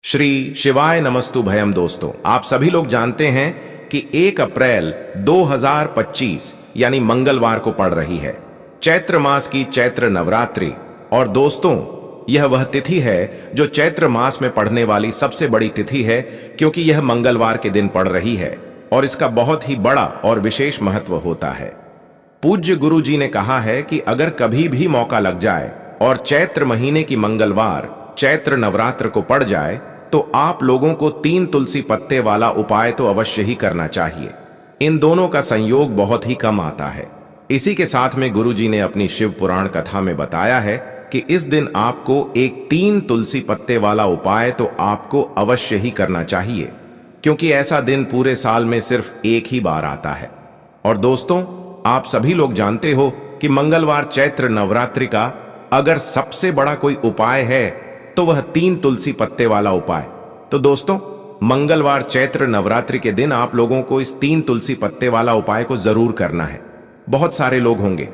श्री शिवाय नमस्तु भयम। दोस्तों, आप सभी लोग जानते हैं कि 1 अप्रैल 2025 यानी मंगलवार को पड़ रही है चैत्र मास की चैत्र नवरात्रि। और दोस्तों, यह वह तिथि है जो चैत्र मास में पड़ने वाली सबसे बड़ी तिथि है, क्योंकि यह मंगलवार के दिन पड़ रही है और इसका बहुत ही बड़ा और विशेष महत्व होता है। पूज्य गुरु जी ने कहा है कि अगर कभी भी मौका लग जाए और चैत्र महीने की मंगलवार चैत्र नवरात्र को पड़ जाए तो आप लोगों को 3 तुलसी पत्ते वाला उपाय तो अवश्य ही करना चाहिए। इन दोनों का संयोग बहुत ही कम आता है। इसी के साथ में गुरु जी ने अपनी शिव पुराण कथा में बताया है कि इस दिन आपको एक 3 तुलसी पत्ते वाला उपाय तो आपको अवश्य ही करना चाहिए, क्योंकि ऐसा दिन पूरे साल में सिर्फ एक ही बार आता है। और दोस्तों, आप सभी लोग जानते हो कि मंगलवार चैत्र नवरात्रि का अगर सबसे बड़ा कोई उपाय है तो वह 3 तुलसी पत्ते वाला उपाय। तो दोस्तों, मंगलवार चैत्र नवरात्रि के दिन आप लोगों को इस 3 तुलसी पत्ते वाला उपाय को जरूर करना है। बहुत सारे लोग होंगे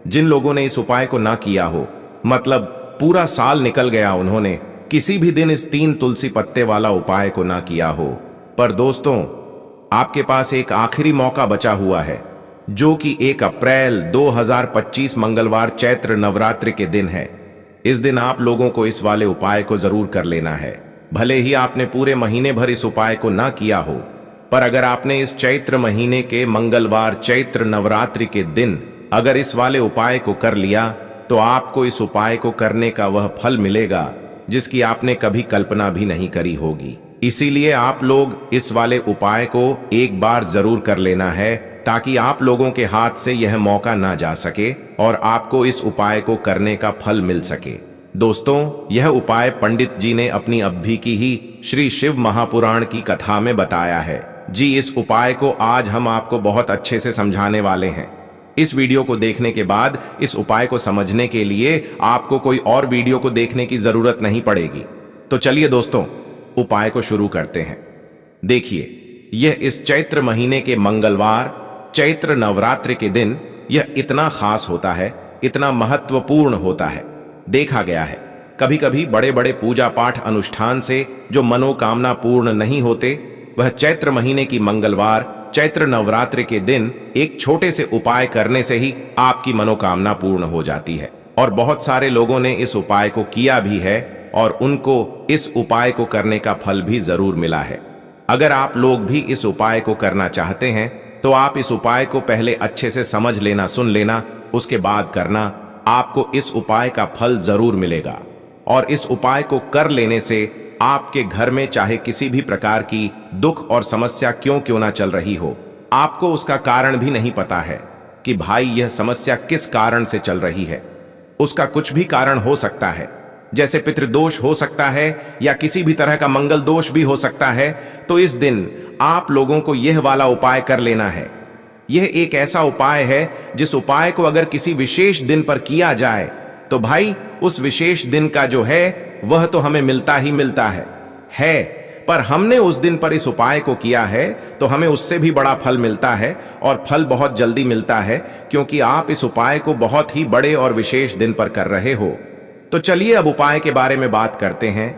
जिन लोगों ने इस उपाय को ना किया हो, मतलब पूरा साल निकल गया, उन्होंने किसी भी दिन इस 3 तुलसी पत्ते वाला उपाय को ना किया हो। पर दोस्तों, आपके पास एक आखिरी मौका बचा हुआ है, जो कि 1 अप्रैल 2025 मंगलवार चैत्र नवरात्रि के दिन है। इस दिन आप लोगों को इस वाले उपाय को जरूर कर लेना है। भले ही आपने पूरे महीने भर इस उपाय को ना किया हो, पर अगर आपने इस चैत्र महीने के मंगलवार चैत्र नवरात्रि के दिन अगर इस वाले उपाय को कर लिया तो आपको इस उपाय को करने का वह फल मिलेगा जिसकी आपने कभी कल्पना भी नहीं करी होगी। इसीलिए आप लोग इस वाले उपाय को एक बार जरूर कर लेना है, ताकि आप लोगों के हाथ से यह मौका ना जा सके और आपको इस उपाय को करने का फल मिल सके। दोस्तों, यह उपाय पंडित जी ने अपनी अभी की ही श्री शिव महापुराण की कथा में बताया है। जी, इस उपाय को आज हम आपको बहुत अच्छे से समझाने वाले हैं। इस वीडियो को देखने के बाद इस उपाय को समझने के लिए आपको कोई और वीडियो को देखने की जरूरत नहीं पड़ेगी। तो चलिए दोस्तों, उपाय को शुरू करते हैं। देखिए, यह इस चैत्र महीने के मंगलवार चैत्र नवरात्रि के दिन यह इतना खास होता है, इतना महत्वपूर्ण होता है। देखा गया है कभी कभी बड़े बड़े पूजा पाठ अनुष्ठान से जो मनोकामना पूर्ण नहीं होते, वह चैत्र महीने की मंगलवार चैत्र नवरात्रि के दिन एक छोटे से उपाय करने से ही आपकी मनोकामना पूर्ण हो जाती है। और बहुत सारे लोगों ने इस उपाय को किया भी है और उनको इस उपाय को करने का फल भी जरूर मिला है। अगर आप लोग भी इस उपाय को करना चाहते हैं तो आप इस उपाय को पहले अच्छे से समझ लेना, सुन लेना, उसके बाद करना। आपको इस उपाय का फल जरूर मिलेगा। और इस उपाय को कर लेने से आपके घर में चाहे किसी भी प्रकार की दुख और समस्या क्यों ना चल रही हो, आपको उसका कारण भी नहीं पता है कि भाई यह समस्या किस कारण से चल रही है। उसका कुछ भी कारण हो सकता है, जैसे पितृदोष हो सकता है या किसी भी तरह का मंगल दोष भी हो सकता है। तो इस दिन आप लोगों को यह वाला उपाय कर लेना है। यह एक ऐसा उपाय है जिस उपाय को अगर किसी विशेष दिन पर किया जाए तो भाई उस विशेष दिन का जो है वह तो हमें मिलता ही मिलता है। पर हमने उस दिन पर इस उपाय को किया है तो हमें उससे भी बड़ा फल मिलता है, और फल बहुत जल्दी मिलता है, क्योंकि आप इस उपाय को बहुत ही बड़े और विशेष दिन पर कर रहे हो। तो चलिए अब उपाय के बारे में बात करते हैं,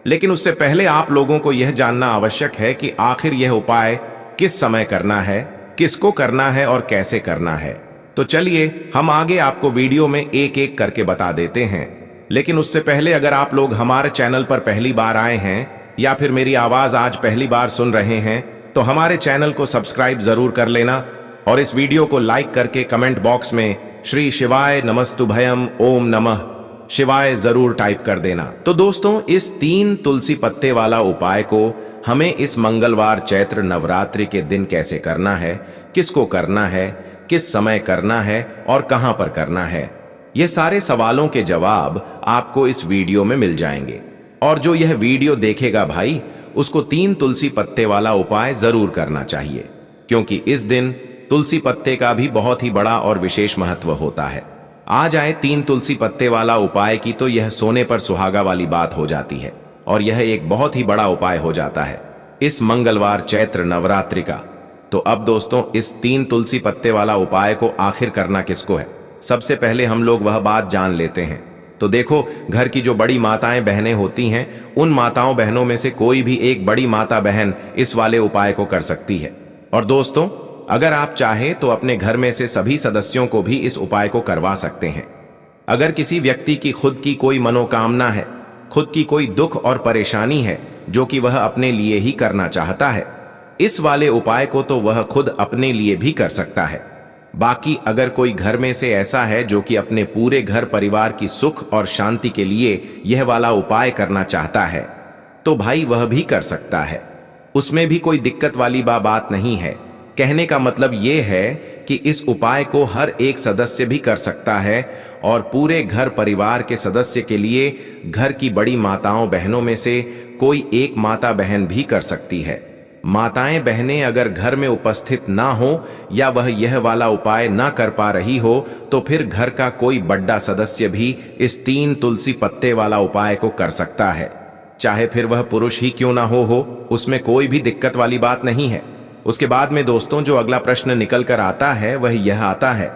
लेकिन उससे पहले आप लोगों को यह जानना आवश्यक है कि आखिर यह उपाय किस समय करना है, किसको करना है और कैसे करना है। तो चलिए हम आगे आपको वीडियो में एक एक करके बता देते हैं। लेकिन उससे पहले अगर आप लोग हमारे चैनल पर पहली बार आए हैं या फिर मेरी आवाज आज पहली बार सुन रहे हैं तो हमारे चैनल को सब्सक्राइब जरूर कर लेना और इस वीडियो को लाइक करके कमेंट बॉक्स में श्री शिवाय नमस्तुभयम ओम नमः शिवाय जरूर टाइप कर देना। तो दोस्तों, इस 3 तुलसी पत्ते वाला उपाय को हमें इस मंगलवार चैत्र नवरात्रि के दिन कैसे करना है, किसको करना है, किस समय करना है और कहां पर करना है, ये सारे सवालों के जवाब आपको इस वीडियो में मिल जाएंगे। और जो यह वीडियो देखेगा भाई, उसको 3 तुलसी पत्ते वाला उपाय जरूर करना चाहिए, क्योंकि इस दिन तुलसी पत्ते का भी बहुत ही बड़ा और विशेष महत्व होता है। आ जाए 3 तुलसी पत्ते वाला उपाय की, तो यह सोने पर सुहागा वाली बात हो जाती है और यह एक बहुत ही बड़ा उपाय हो जाता है इस मंगलवार चैत्र नवरात्रि का। तो अब दोस्तों, इस 3 तुलसी पत्ते वाला उपाय को आखिर करना किसको है, सबसे पहले हम लोग वह बात जान लेते हैं। तो देखो, घर की जो बड़ी माताएं बहनें होती हैं, उन माताओं बहनों में से कोई भी एक बड़ी माता बहन इस वाले उपाय को कर सकती है। और दोस्तों, अगर आप चाहें तो अपने घर में से सभी सदस्यों को भी इस उपाय को करवा सकते हैं। अगर किसी व्यक्ति की खुद की कोई मनोकामना है, खुद की कोई दुख और परेशानी है जो कि वह अपने लिए ही करना चाहता है, इस वाले उपाय को तो वह खुद अपने लिए भी कर सकता है। बाकी अगर कोई घर में से ऐसा है जो कि अपने पूरे घर परिवार की सुख और शांति के लिए यह वाला उपाय करना चाहता है, तो भाई वह भी कर सकता है। उसमें भी कोई दिक्कत वाली बात नहीं है। कहने का मतलब यह है कि इस उपाय को हर एक सदस्य भी कर सकता है और पूरे घर परिवार के सदस्य के लिए घर की बड़ी माताओं बहनों में से कोई एक माता बहन भी कर सकती है। माताएं बहनें अगर घर में उपस्थित ना हो या वह यह वाला उपाय ना कर पा रही हो, तो फिर घर का कोई बड़ा सदस्य भी इस 3 तुलसी पत्ते वाला उपाय को कर सकता है। चाहे फिर वह पुरुष ही क्यों ना हो, उसमें कोई भी दिक्कत वाली बात नहीं है। उसके बाद में दोस्तों, जो अगला प्रश्न निकल कर आता है वह यह आता है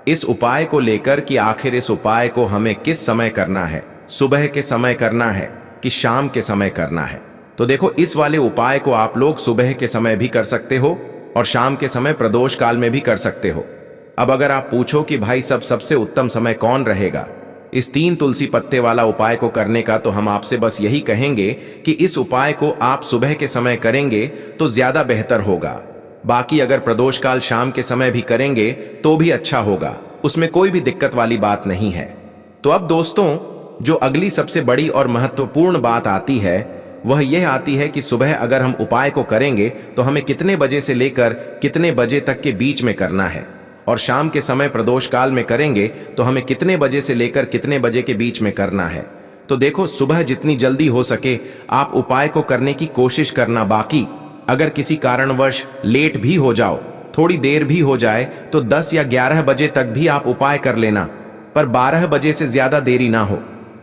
इस उपाय को लेकर कि आखिर इस उपाय को हमें किस समय करना है, सुबह के समय करना है कि शाम के समय करना है। तो देखो, इस वाले उपाय को आप लोग सुबह के समय भी कर सकते हो और शाम के समय प्रदोष काल में भी कर सकते हो। अब अगर आप पूछो कि भाई सबसे उत्तम समय कौन रहेगा इस 3 तुलसी पत्ते वाला उपाय को करने का, तो हम आपसे बस यही कहेंगे कि इस उपाय को आप सुबह के समय करेंगे तो ज्यादा बेहतर होगा। बाकी अगर प्रदोष काल शाम के समय भी करेंगे तो भी अच्छा होगा, उसमें कोई भी दिक्कत वाली बात नहीं है। तो अब दोस्तों, जो अगली सबसे बड़ी और महत्वपूर्ण बात आती है वह यह आती है कि सुबह अगर हम उपाय को करेंगे तो हमें कितने बजे से लेकर कितने बजे तक के बीच में करना है, और शाम के समय प्रदोष काल में करेंगे तो हमें कितने बजे से लेकर कितने बजे के बीच में करना है। तो देखो, सुबह जितनी जल्दी हो सके आप उपाय को करने की कोशिश करना। बाकी अगर किसी कारणवश लेट भी हो जाओ, थोड़ी देर भी हो जाए, तो 10 या 11 बजे तक भी आप उपाय कर लेना, पर 12 बजे से ज्यादा देरी ना हो,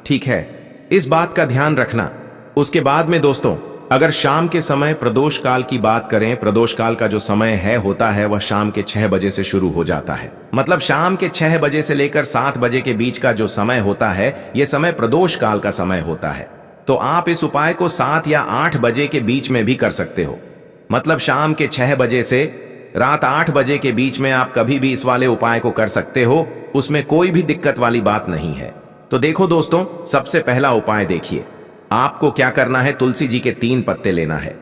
ठीक है? इस बात का ध्यान रखना। उसके बाद में दोस्तों, अगर शाम के समय प्रदोष काल की बात करें, प्रदोष काल का जो समय होता है वह शाम के 6 बजे से शुरू हो जाता है। मतलब शाम के 6 बजे से लेकर 7 बजे के बीच का जो समय होता है, यह समय प्रदोष काल का समय होता है। तो आप इस उपाय को 7 या 8 बजे के बीच में भी कर सकते हो। मतलब शाम के 6 बजे से रात 8 बजे के बीच में आप कभी भी इस वाले उपाय को कर सकते हो, उसमें कोई भी दिक्कत वाली बात नहीं है। तो देखो दोस्तों, सबसे पहला उपाय देखिए, आपको क्या करना है, तुलसी जी के 3 पत्ते लेना है।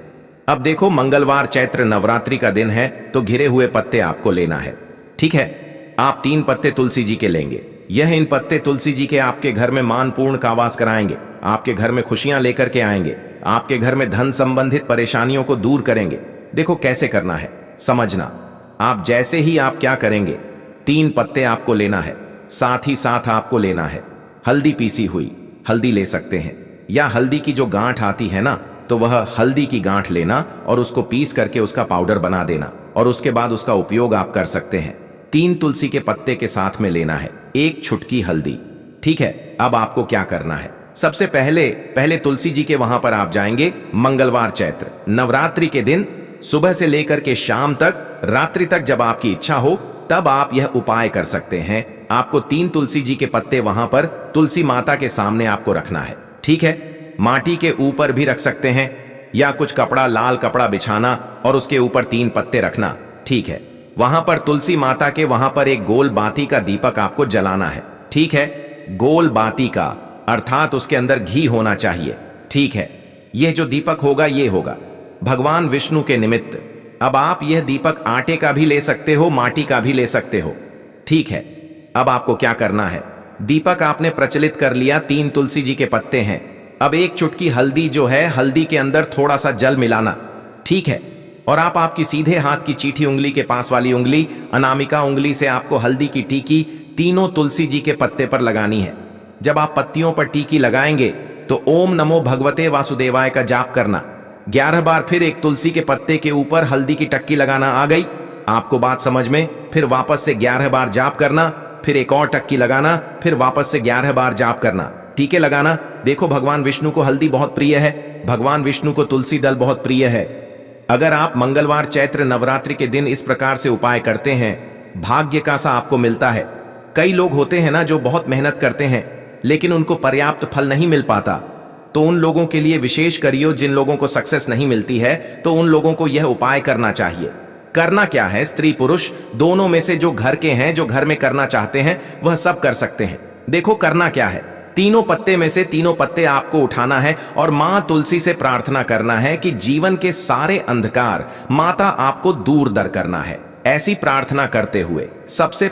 अब देखो, मंगलवार चैत्र नवरात्रि का दिन है तो घिरे हुए पत्ते आपको लेना है, ठीक है? आप 3 पत्ते तुलसी जी के लेंगे। इन पत्ते तुलसी जी के आपके घर में मानपूर्ण का वास कराएंगे, आपके घर में खुशियां लेकर के आएंगे, आपके घर में धन संबंधित परेशानियों को दूर करेंगे। देखो कैसे करना है समझना। आप जैसे ही आप क्या करेंगे, 3 पत्ते आपको लेना है, साथ ही साथ आपको लेना है हल्दी, पीसी हुई हल्दी ले सकते हैं, या हल्दी की जो गांठ आती है ना, तो वह हल्दी की गांठ लेना और उसको पीस करके उसका पाउडर बना देना, और उसके बाद उसका उपयोग आप कर सकते हैं। 3 तुलसी के पत्ते के साथ में लेना है 1 छुटकी हल्दी, ठीक है? अब आपको क्या करना है, सबसे पहले तुलसी जी के वहां पर आप जाएंगे। मंगलवार चैत्र नवरात्रि के दिन सुबह से लेकर के शाम तक, रात्रि तक, जब आपकी इच्छा हो तब आप यह उपाय कर सकते हैं। आपको 3 तुलसी जी के पत्ते वहां पर तुलसी माता के सामने आपको रखना है, ठीक है? माटी के ऊपर भी रख सकते हैं, या कुछ कपड़ा, लाल कपड़ा बिछाना और उसके ऊपर 3 पत्ते रखना, ठीक है? वहां पर तुलसी माता के वहां पर एक गोल बाती का दीपक आपको जलाना है, ठीक है? गोल बाती का अर्थात उसके अंदर घी होना चाहिए, ठीक है? यह जो दीपक होगा ये होगा भगवान विष्णु के निमित्त। अब आप यह दीपक आटे का भी ले सकते हो, माटी का भी ले सकते हो, ठीक है? अब आपको क्या करना है, दीपक आपने प्रचलित कर लिया, 3 तुलसी जी के पत्ते हैं। अब 1 चुटकी हल्दी जो है, हल्दी के अंदर थोड़ा सा जल मिलाना, ठीक है? और आप आपकी सीधे हाथ की चीठी उंगली के पास वाली उंगली, अनामिका उंगली से आपको हल्दी की टीकी तीनों तुलसी जी के पत्ते पर लगानी है। जब आप पत्तियों पर टीकी लगाएंगे तो ओम नमो भगवते वासुदेवाय का जाप करना 11 बार, फिर एक तुलसी के पत्ते के ऊपर हल्दी की टक्की लगाना। आ गई आपको बात समझ में? फिर वापस से 11 बार जाप करना, फिर एक और टक्की लगाना, फिर वापस से 11 बार जाप करना, टीके लगाना। देखो, भगवान विष्णु को हल्दी बहुत प्रिय है, भगवान विष्णु को तुलसी दल बहुत प्रिय है। अगर आप मंगलवार चैत्र नवरात्रि के दिन इस प्रकार से उपाय करते हैं, भाग्य का सा आपको मिलता है। कई लोग होते हैं ना जो बहुत मेहनत करते हैं, लेकिन उनको पर्याप्त फल नहीं मिल पाता, तो उन लोगों के लिए विशेष करियो। जिन लोगों को सक्सेस नहीं मिलती है तो उन लोगों को यह उपाय करना चाहिए। करना क्या है, स्त्री पुरुष दोनों में से जो घर के हैं, जो घर में करना चाहते हैं, वह सब कर सकते हैं। देखो करना क्या है, तीनों पत्ते में से तीनों पत्ते आपको उठाना है और मां तुलसी से प्रार्थना करना है कि जीवन के सारे अंधकार माता आपको दूर दर करना है। ऐसी प्रार्थना करते हुए सबसे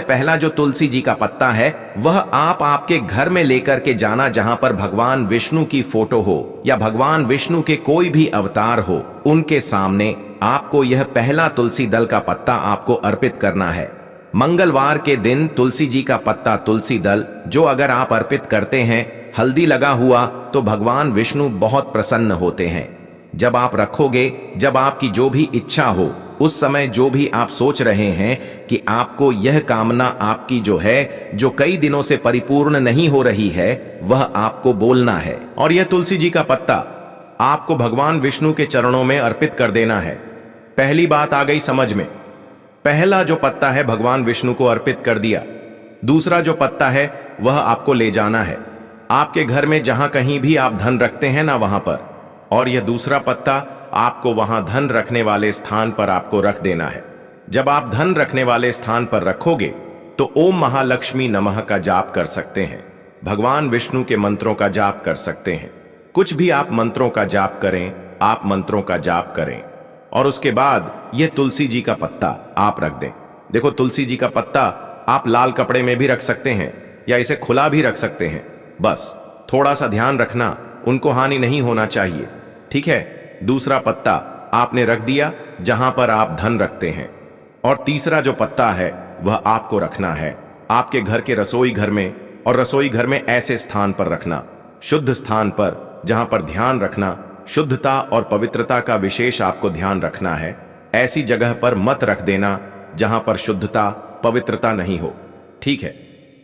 पहला जो तुलसी जी का पत्ता है वह आप आपके घर में लेकर के जाना, जहां पर भगवान विष्णु की फोटो हो या भगवान विष्णु के कोई भी अवतार हो, उनके सामने आपको यह पहला तुलसी दल का पत्ता आपको अर्पित करना है। मंगलवार के दिन तुलसी जी का पत्ता, तुलसी दल जो अगर आप अर्पित करते हैं हल्दी लगा हुआ, तो भगवान विष्णु बहुत प्रसन्न होते हैं। जब आप रखोगे, जब आपकी जो भी इच्छा हो, उस समय जो भी आप सोच रहे हैं कि आपको यह कामना आपकी जो है, जो कई दिनों से परिपूर्ण नहीं हो रही है, वह आपको बोलना है। और यह तुलसी जी का पत्ता आपको भगवान विष्णु के चरणों में अर्पित कर देना है। पहली बात आ गई समझ में। पहला जो पत्ता है भगवान विष्णु को अर्पित कर दिया। दूसरा जो पत्ता है वह आपको ले जाना है आपके घर में जहां कहीं भी आप धन रखते हैं ना, वहां पर। और यह दूसरा पत्ता आपको वहां धन रखने वाले स्थान पर आपको रख देना है। जब आप धन रखने वाले स्थान पर रखोगे तो ओम महालक्ष्मी नमः का जाप कर सकते हैं, भगवान विष्णु के मंत्रों का जाप कर सकते हैं। कुछ भी आप मंत्रों का जाप करें, आप मंत्रों का जाप करें। और उसके बाद यह तुलसी जी का पत्ता आप रख दें। देखो तुलसी जी का पत्ता आप लाल कपड़े में भी रख सकते हैं या इसे खुला भी रख सकते हैं। बस थोड़ा सा ध्यान रखना, उनको हानि नहीं होना चाहिए, ठीक है। दूसरा पत्ता आपने रख दिया जहां पर आप धन रखते हैं। और तीसरा जो पत्ता है वह आपको रखना है आपके घर के रसोई घर में। और रसोई घर में ऐसे स्थान पर रखना, शुद्ध स्थान पर, जहां पर ध्यान रखना, शुद्धता और पवित्रता का विशेष आपको ध्यान रखना है। ऐसी जगह पर मत रख देना जहां पर शुद्धता पवित्रता नहीं हो, ठीक है।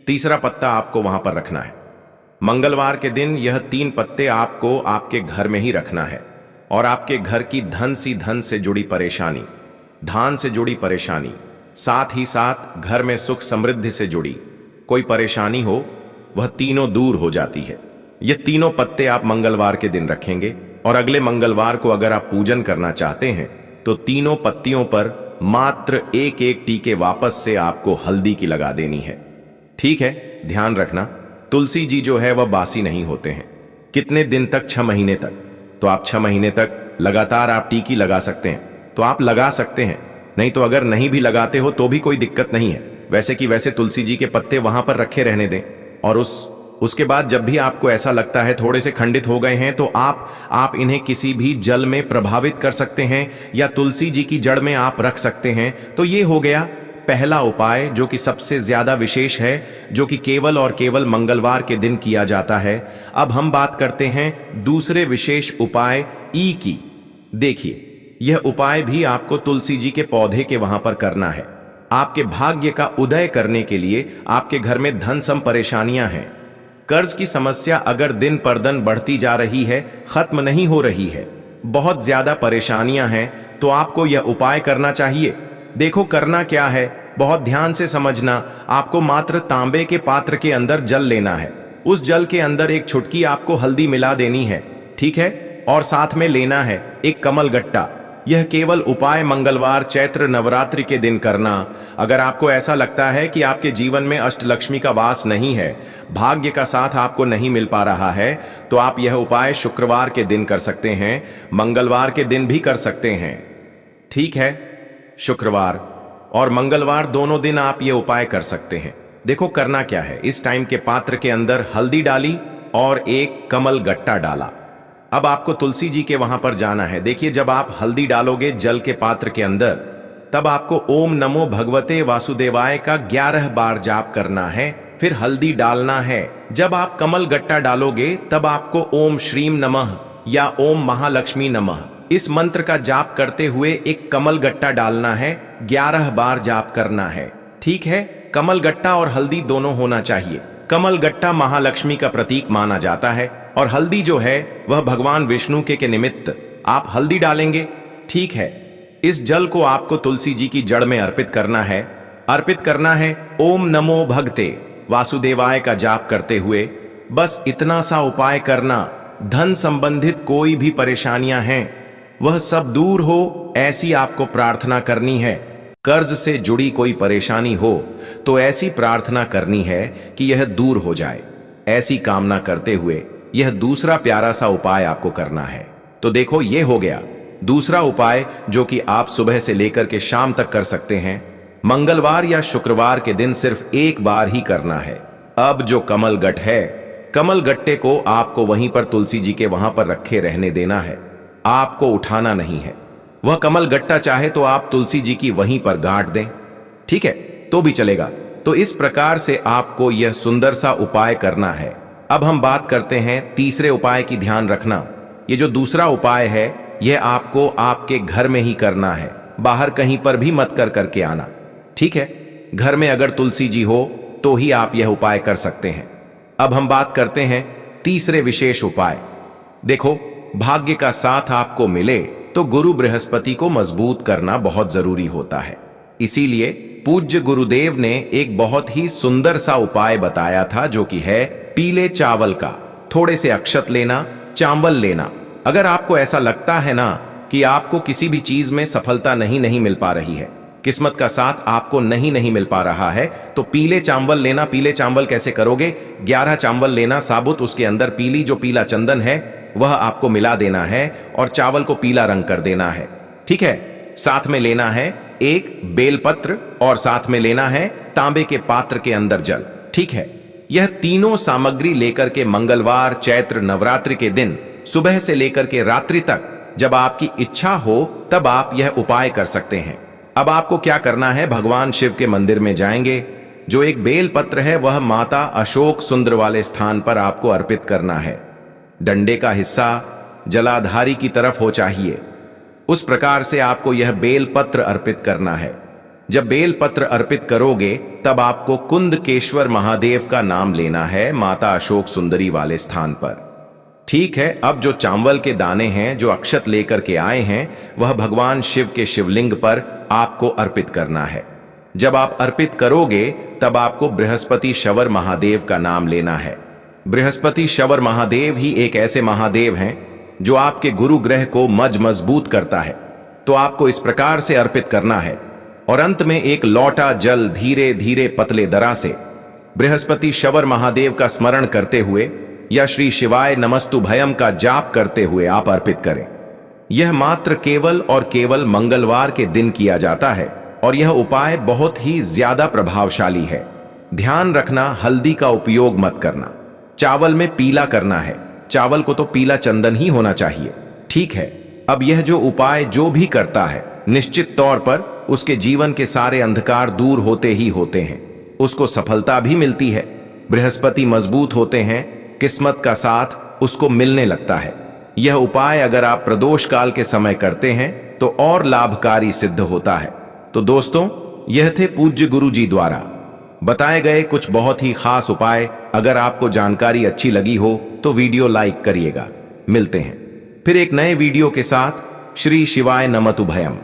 तीसरा पत्ता आपको वहां पर रखना है। मंगलवार के दिन यह 3 पत्ते आपको आपके घर में ही रखना है। और आपके घर की धन से जुड़ी परेशानी, धान से जुड़ी परेशानी, साथ ही साथ घर में सुख समृद्धि से जुड़ी कोई परेशानी हो, वह तीनों दूर हो जाती है। ये तीनों पत्ते आप मंगलवार के दिन रखेंगे। और अगले मंगलवार को अगर आप पूजन करना चाहते हैं तो तीनों पत्तियों पर मात्र एक एक टीके वापस से आपको हल्दी की लगा देनी है, ठीक है। ध्यान रखना तुलसी जी जो है वह बासी नहीं होते हैं। कितने दिन तक? 6 महीने तक। तो आप 6 महीने तक लगातार आप टीकी लगा सकते हैं, तो आप लगा सकते हैं। नहीं तो अगर नहीं भी लगाते हो तो भी कोई दिक्कत नहीं है। वैसे कि वैसे तुलसी जी के पत्ते वहां पर रखे रहने दें। और उसके बाद जब भी आपको ऐसा लगता है थोड़े से खंडित हो गए हैं, तो आप इन्हें किसी भी जल में प्रभावित कर सकते हैं या तुलसी जी की जड़ में आप रख सकते हैं। तो ये हो गया पहला उपाय जो कि सबसे ज्यादा विशेष है, जो कि केवल और केवल मंगलवार के दिन किया जाता है। अब हम बात करते हैं दूसरे विशेष उपाय ई की। देखिए यह उपाय भी आपको तुलसी जी के पौधे के वहां पर करना है। आपके भाग्य का उदय करने के लिए आपके घर में धन सम परेशानियां हैं, कर्ज की समस्या अगर दिन पर दिन बढ़ती जा रही है, खत्म नहीं हो रही है, बहुत ज्यादा परेशानियां हैं, तो आपको यह उपाय करना चाहिए। देखो करना क्या है, बहुत ध्यान से समझना। आपको मात्र तांबे के पात्र के अंदर जल लेना है। उस जल के अंदर एक चुटकी आपको हल्दी मिला देनी है, ठीक है। और साथ में लेना है एक कमल गट्टा। यह केवल उपाय मंगलवार चैत्र नवरात्रि के दिन करना। अगर आपको ऐसा लगता है कि आपके जीवन में अष्टलक्ष्मी का वास नहीं है, भाग्य का साथ आपको नहीं मिल पा रहा है, तो आप यह उपाय शुक्रवार के दिन कर सकते हैं, मंगलवार के दिन भी कर सकते हैं, ठीक है। शुक्रवार और मंगलवार दोनों दिन आप यह उपाय कर सकते हैं। देखो करना क्या है, इस टाइम के पात्र के अंदर हल्दी डाली और एक कमल गट्टा डाला। अब आपको तुलसी जी के वहां पर जाना है। देखिए जब आप हल्दी डालोगे जल के पात्र के अंदर, तब आपको ओम नमो भगवते वासुदेवाय का 11 बार जाप करना है, फिर हल्दी डालना है। जब आप कमल गट्टा डालोगे तब आपको ओम श्रीम नमः या ओम महालक्ष्मी नमः इस मंत्र का जाप करते हुए एक कमल गट्टा डालना है, 11 बार जाप करना है, ठीक है। कमल गट्टा और हल्दी दोनों होना चाहिए। कमल गट्टा महालक्ष्मी का प्रतीक माना जाता है और हल्दी जो है वह भगवान विष्णु के निमित्त आप हल्दी डालेंगे, ठीक है। इस जल को आपको तुलसी जी की जड़ में अर्पित करना है। अर्पित करना है ओम नमो भगते वासुदेवाय का जाप करते हुए बस इतना सा उपाय करना, धन संबंधित कोई भी परेशानियां हैं वह सब दूर हो, ऐसी आपको प्रार्थना करनी है। कर्ज से जुड़ी कोई परेशानी हो तो ऐसी प्रार्थना करनी है कि यह दूर हो जाए। ऐसी कामना करते हुए यह दूसरा प्यारा सा उपाय आपको करना है। तो देखो, ये हो गया दूसरा उपाय जो कि आप सुबह से लेकर के शाम तक कर सकते हैं। मंगलवार या शुक्रवार के दिन सिर्फ एक बार ही करना है। अब जो कमल गट्ट है, कमल गट्टे को आपको वहीं पर तुलसी जी के वहां पर रखे रहने देना है, आपको उठाना नहीं है। वह कमल गट्टा चाहे तो आप तुलसी जी की वहीं पर गांठ दें, ठीक है, तो भी चलेगा। तो इस प्रकार से आपको यह सुंदर सा उपाय करना है। अब हम बात करते हैं तीसरे उपाय की। ध्यान रखना, ये जो दूसरा उपाय है यह आपको आपके घर में ही करना है, बाहर कहीं पर भी मत करके आना, ठीक है। घर में अगर तुलसी जी हो तो ही आप यह उपाय कर सकते हैं। अब हम बात करते हैं तीसरे विशेष उपाय। देखो, भाग्य का साथ आपको मिले तो गुरु बृहस्पति को मजबूत करना बहुत जरूरी होता है। इसीलिए पूज्य गुरुदेव ने एक बहुत ही सुंदर सा उपाय बताया था, जो कि है पीले चावल का थोड़े से अक्षत लेना, चावल लेना। अगर आपको ऐसा लगता है ना कि आपको किसी भी चीज में सफलता नहीं मिल पा रही है, किस्मत का साथ आपको नहीं मिल पा रहा है, तो पीले चावल लेना। पीले चावल कैसे करोगे? 11 चावल लेना साबुत, उसके अंदर पीली जो पीला चंदन है वह आपको मिला देना है और चावल को पीला रंग कर देना है, ठीक है। साथ में लेना है एक बेलपत्र और साथ में लेना है तांबे के पात्र के अंदर जल, ठीक है। यह तीनों सामग्री लेकर के मंगलवार चैत्र नवरात्रि के दिन सुबह से लेकर के रात्रि तक जब आपकी इच्छा हो तब आप यह उपाय कर सकते हैं। अब आपको क्या करना है? भगवान शिव के मंदिर में जाएंगे, जो एक बेल पत्र है वह माता अशोक सुंदर वाले स्थान पर आपको अर्पित करना है। डंडे का हिस्सा जलाधारी की तरफ हो चाहिए, उस प्रकार से आपको यह बेल पत्र अर्पित करना है। जब बेल पत्र अर्पित करोगे तब आपको कुंदकेश्वर महादेव का नाम लेना है माता अशोक सुंदरी वाले स्थान पर, ठीक है। अब जो चावल के दाने हैं जो अक्षत लेकर के आए हैं वह भगवान शिव के शिवलिंग पर आपको अर्पित करना है। जब आप अर्पित करोगे तब आपको बृहस्पति शवर महादेव का नाम लेना है। बृहस्पति शवर महादेव ही एक ऐसे महादेव हैं जो आपके गुरु ग्रह को मजबूत करता है। तो आपको इस प्रकार से अर्पित करना है और अंत में एक लौटा जल धीरे धीरे पतले दरा से बृहस्पति शवर महादेव का स्मरण करते हुए या श्री शिवाय नमस्तुभयम का जाप करते हुए आप अर्पित करें। यह मात्र केवल और केवल मंगलवार के दिन किया जाता है और यह उपाय बहुत ही ज्यादा प्रभावशाली है। ध्यान रखना, हल्दी का उपयोग मत करना। चावल में पीला करना है, चावल को तो पीला चंदन ही होना चाहिए, ठीक है। अब यह जो उपाय जो भी करता है निश्चित तौर पर उसके जीवन के सारे अंधकार दूर होते ही होते हैं, उसको सफलता भी मिलती है। बृहस्पति मजबूत होते हैं, किस्मत का साथ उसको मिलने लगता है। यह उपाय अगर आप प्रदोष काल के समय करते हैं तो और लाभकारी सिद्ध होता है। तो दोस्तों, यह थे पूज्य गुरु जी द्वारा बताए गए कुछ बहुत ही खास उपाय। अगर आपको जानकारी अच्छी लगी हो तो वीडियो लाइक करिएगा। मिलते हैं फिर एक नए वीडियो के साथ। श्री शिवाय नमस्तुभयम।